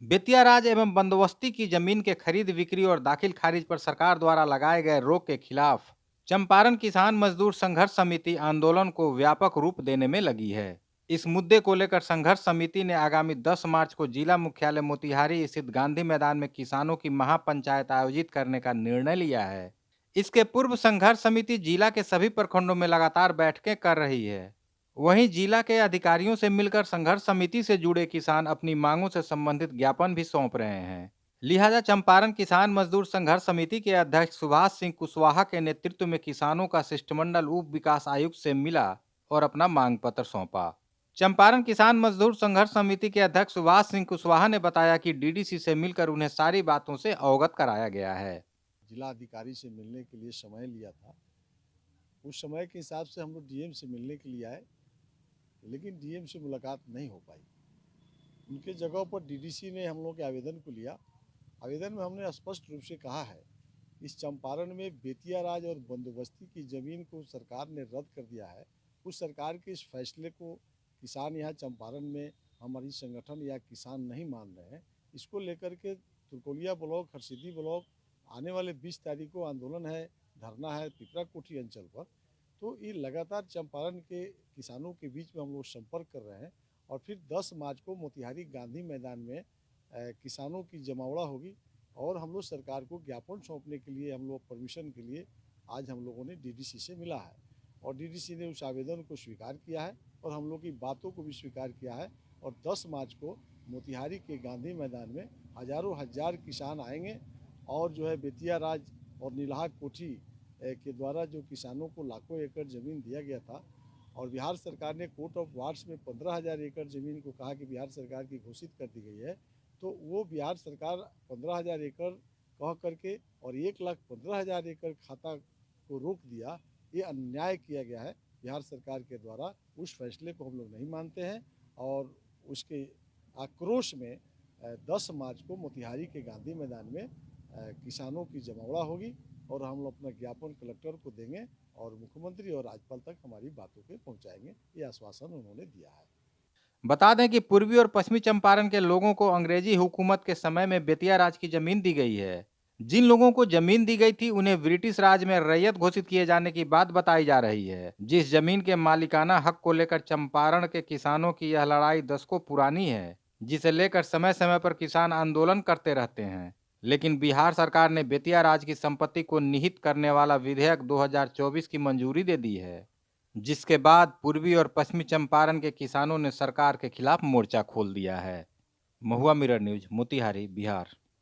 बेतिया राज एवं बंदोबस्ती की जमीन के खरीद बिक्री और दाखिल खारिज पर सरकार द्वारा लगाए गए रोक के खिलाफ चंपारण किसान मजदूर संघर्ष समिति आंदोलन को व्यापक रूप देने में लगी है। इस मुद्दे को लेकर संघर्ष समिति ने आगामी 10 मार्च को जिला मुख्यालय मोतिहारी स्थित गांधी मैदान में किसानों की महापंचायत आयोजित करने का निर्णय लिया है। इसके पूर्व संघर्ष समिति जिला के सभी प्रखंडों में लगातार बैठकें कर रही है। वहीं जिला के अधिकारियों से मिलकर संघर्ष समिति से जुड़े किसान अपनी मांगों से संबंधित ज्ञापन भी सौंप रहे हैं। लिहाजा चंपारण किसान मजदूर संघर्ष समिति के अध्यक्ष सुभाष सिंह कुशवाहा के नेतृत्व में किसानों का शिष्टमंडल उप विकास आयुक्त से मिला और अपना मांग पत्र सौंपा। चंपारण किसान मजदूर संघर्ष समिति के अध्यक्ष सुभाष सिंह कुशवाहा ने बताया कि डीडीसी से मिलकर उन्हें सारी बातों से अवगत कराया गया है। जिला अधिकारी से मिलने के लिए समय लिया था। उस समय के हिसाब से हम लोग डीएम से मिलने के लिए आए, लेकिन डीएम से मुलाकात नहीं हो पाई। उनके जगह पर डीडीसी ने हम लोग के आवेदन को लिया। आवेदन में हमने स्पष्ट रूप से कहा है, इस चंपारण में बेतिया राज और बंदोबस्ती की ज़मीन को सरकार ने रद्द कर दिया है। उस सरकार के इस फैसले को किसान यहाँ चंपारण में हमारी संगठन या किसान नहीं मान रहे हैं। इसको लेकर के तुरकोलिया ब्लॉक, हरसिद्धि ब्लॉक आने वाले 20 तारीख को आंदोलन है, धरना है पिपरा कोठी अंचल पर। तो ये लगातार चंपारण के किसानों के बीच में हम लोग संपर्क कर रहे हैं और फिर 10 मार्च को मोतिहारी गांधी मैदान में किसानों की जमावड़ा होगी और हम लोग सरकार को ज्ञापन सौंपने के लिए हम लोग परमिशन के लिए आज हम लोगों ने डीडीसी से मिला है और डीडीसी ने उस आवेदन को स्वीकार किया है और हम लोग की बातों को भी स्वीकार किया है। और 10 मार्च को मोतिहारी के गांधी मैदान में हजारों हजार किसान आएंगे और जो है बेतिया राज और नीलहा कोठी के द्वारा जो किसानों को लाखों एकड़ ज़मीन दिया गया था और बिहार सरकार ने कोर्ट ऑफ वार्ड्स में 15,000 एकड़ ज़मीन को कहा कि बिहार सरकार की घोषित कर दी गई है, तो वो बिहार सरकार 15,000 एकड़ कह करके और 1,15,000 एकड़ खाता को रोक दिया। ये अन्याय किया गया है बिहार सरकार के द्वारा। उस फैसले को हम लोग नहीं मानते हैं और उसके आक्रोश में 10 मार्च को मोतिहारी के गांधी मैदान में किसानों की जमावड़ा होगी और हम लोग अपना ज्ञापन कलेक्टर को देंगे और मुख्यमंत्री और राज्यपाल तक हमारी बातों के पहुंचाएंगे। ये आश्वासन उन्होंने दिया है। बता दें कि पूर्वी और पश्चिमी चंपारण के लोगों को अंग्रेजी हुकूमत के समय में बेतिया राज की जमीन दी गई है। जिन लोगों को जमीन दी गई थी उन्हें ब्रिटिश राज में रैयत घोषित किए जाने की बात बताई जा रही है। जिस जमीन के मालिकाना हक को लेकर चंपारण के किसानों की यह लड़ाई दशकों पुरानी है, जिसे लेकर समय समय पर किसान आंदोलन करते रहते हैं। लेकिन बिहार सरकार ने बेतिया राज की संपत्ति को निहित करने वाला विधेयक 2024 की मंजूरी दे दी है, जिसके बाद पूर्वी और पश्चिमी चंपारण के किसानों ने सरकार के खिलाफ मोर्चा खोल दिया है। महुआ मिरर न्यूज, मोतिहारी, बिहार।